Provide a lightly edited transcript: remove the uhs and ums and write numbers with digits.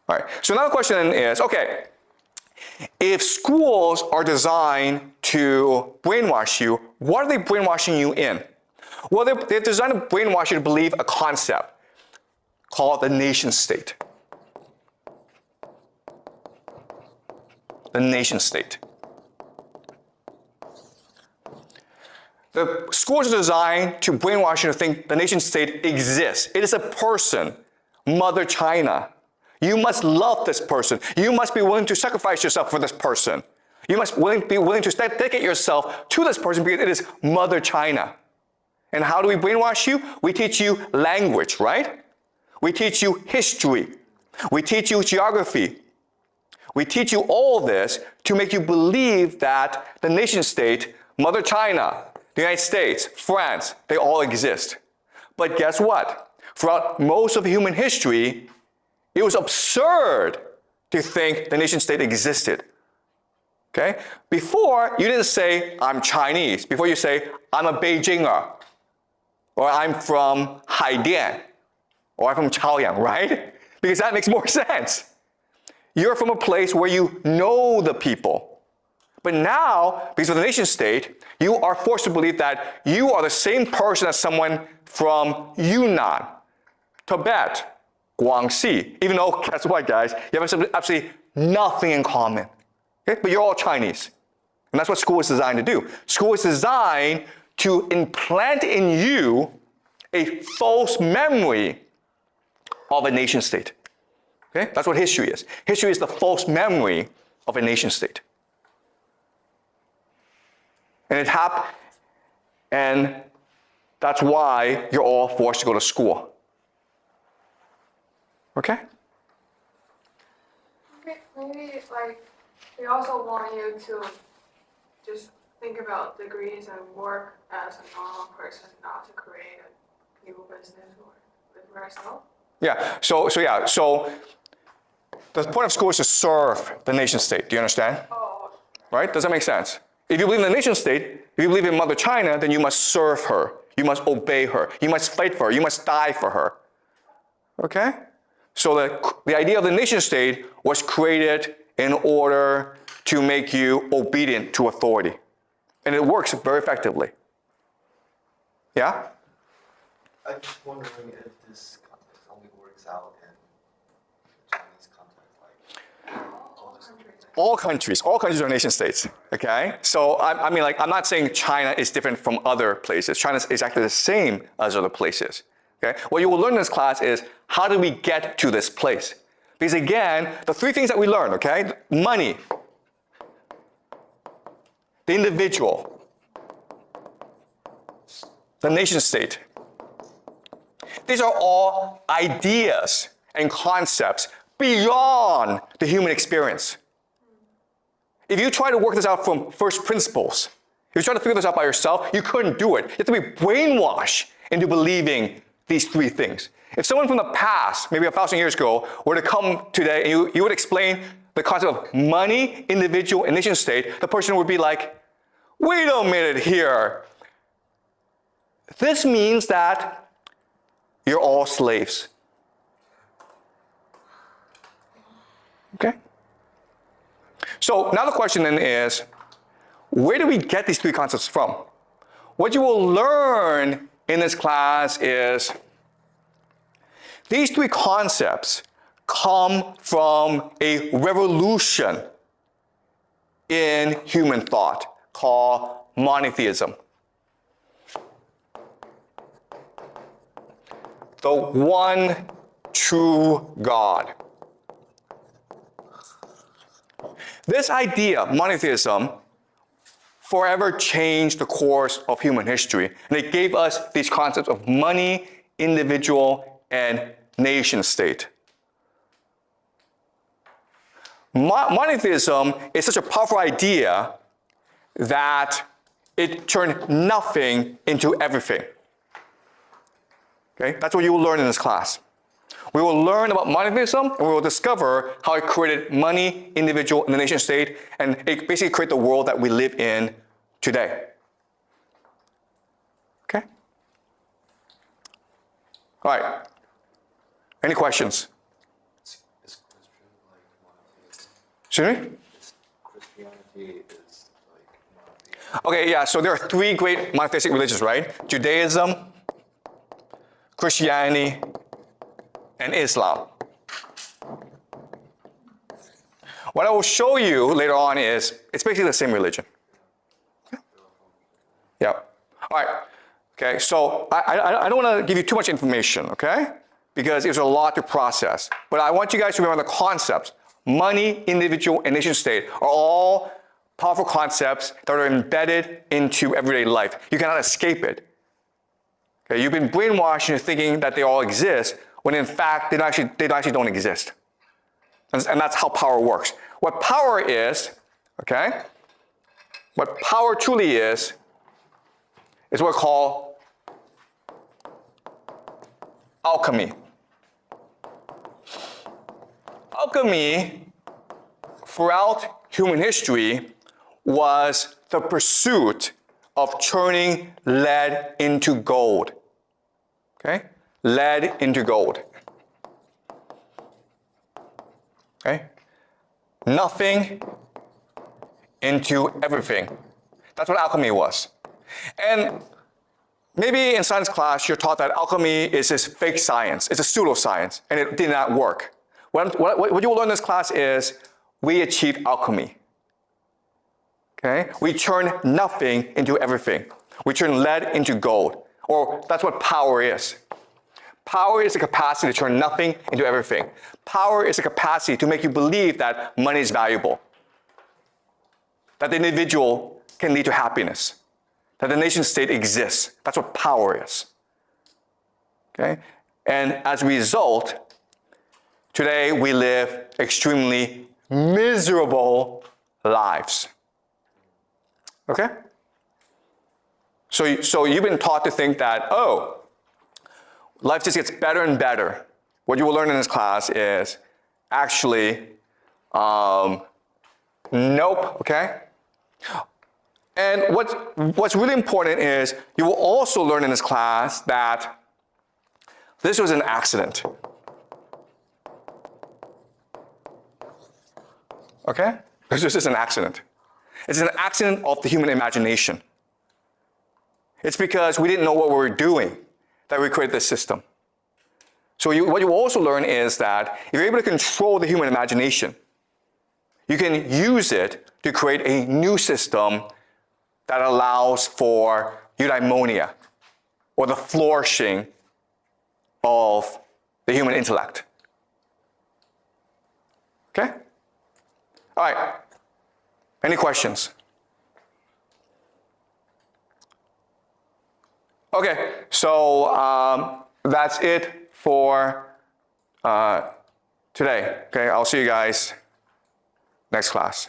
All right, so another question is, okay, if schools are designed to brainwash you, what are they brainwashing you in? Well, they're designed to brainwash you to believe a concept called the nation state. The nation state. The schools are designed to brainwash you to think the nation state exists. It is a person, Mother China. You must love this person. You must be willing to sacrifice yourself for this person. You must be willing to dedicate yourself to this person because it is Mother China. And how do we brainwash you? We teach you language, right? We teach you history. We teach you geography. We teach you all this to make you believe that the nation state, Mother China, the United States, France, they all exist. But guess what? Throughout most of human history, it was absurd to think the nation state existed. Okay? Before, you didn't say, I'm Chinese. Before you say, I'm a Beijinger, or I'm from Haidian, or I'm from Chaoyang, right? Because that makes more sense. You're from a place where you know the people. But now, because of the nation state, you are forced to believe that you are the same person as someone from Yunnan, Tibet, Guangxi, even though, guess what, guys? You have absolutely nothing in common. Okay? But you're all Chinese. And that's what school is designed to do. School is designed to implant in you a false memory of a nation state. Okay? That's what history is. History is the false memory of a nation state. And that's why you're all forced to go to school. Okay? Maybe like they also want you to just think about degrees and work as a normal person, not to create a new business or live for yourself. Yeah. So the point of school is to serve the nation state. Do you understand? Oh. Right? Does that make sense? If you believe in the nation state, if you believe in Mother China, then you must serve her. You must obey her. You must fight for her. You must die for her. Okay? So the idea of the nation state was created in order to make you obedient to authority. And it works very effectively. Yeah? I'm just wondering if this context only works out in the Chinese context, like All countries are nation states, okay? So I mean, like, I'm not saying China is different from other places. China is exactly the same as other places, okay? What you will learn in this class is how do we get to this place? Because again, the three things that we learn, okay? Money, the individual, the nation state. These are all ideas and concepts beyond the human experience. If you try to work this out from first principles, if you try to figure this out by yourself, you couldn't do it. You have to be brainwashed into believing these three things. If someone from the past, maybe 1,000 years ago, were to come today and you would explain the concept of money, individual, and nation state, the person would be like, wait a minute here. This means that you're all slaves. Okay? So now the question then is, where do we get these three concepts from? What you will learn in this class is these three concepts come from a revolution in human thought called monotheism. The one true God. This idea, monotheism, forever changed the course of human history. And it gave us these concepts of money, individual, and nation state. Monotheism is such a powerful idea that it turned nothing into everything. Okay? That's what you will learn in this class. We will learn about monotheism, and we will discover how it created money, individual, and the nation state, and it basically created the world that we live in today. Okay? All right. Any questions? Is Christian Excuse me? Christianity is like Okay, yeah, so there are three great monotheistic religions, right? Judaism, Christianity, and Islam. What I will show you later on is it's basically the same religion. Yeah. All right. Okay, so I don't want to give you too much information, okay? Because there's a lot to process. But I want you guys to remember the concepts. Money, individual, and nation state are all powerful concepts that are embedded into everyday life. You cannot escape it. Okay, you've been brainwashed into thinking that they all exist, when in fact they actually don't exist. And that's how power works. What power is, okay? What power truly is what we call alchemy. Alchemy, throughout human history, was the pursuit of turning lead into gold. Okay? Lead into gold. Okay? Nothing into everything. That's what alchemy was. And maybe in science class, you're taught that alchemy is this fake science. It's a pseudoscience, and it did not work. What you will learn in this class is we achieved alchemy. Okay? We turn nothing into everything. We turn lead into gold. Or that's what power is. Power is the capacity to turn nothing into everything. Power is the capacity to make you believe that money is valuable. That the individual can lead to happiness. That the nation state exists. That's what power is. Okay? And as a result, today we live extremely miserable lives. Okay? So you've been taught to think that, oh, life just gets better and better. What you will learn in this class is actually, nope, okay? And what's really important is you will also learn in this class that this was an accident. Okay? This was just an accident. It's an accident of the human imagination. It's because we didn't know what we were doing that we created this system. So what you also learn is that if you're able to control the human imagination, you can use it to create a new system that allows for eudaimonia, or the flourishing of the human intellect. Okay? All right. Any questions? Okay, so that's it for today. Okay, I'll see you guys next class.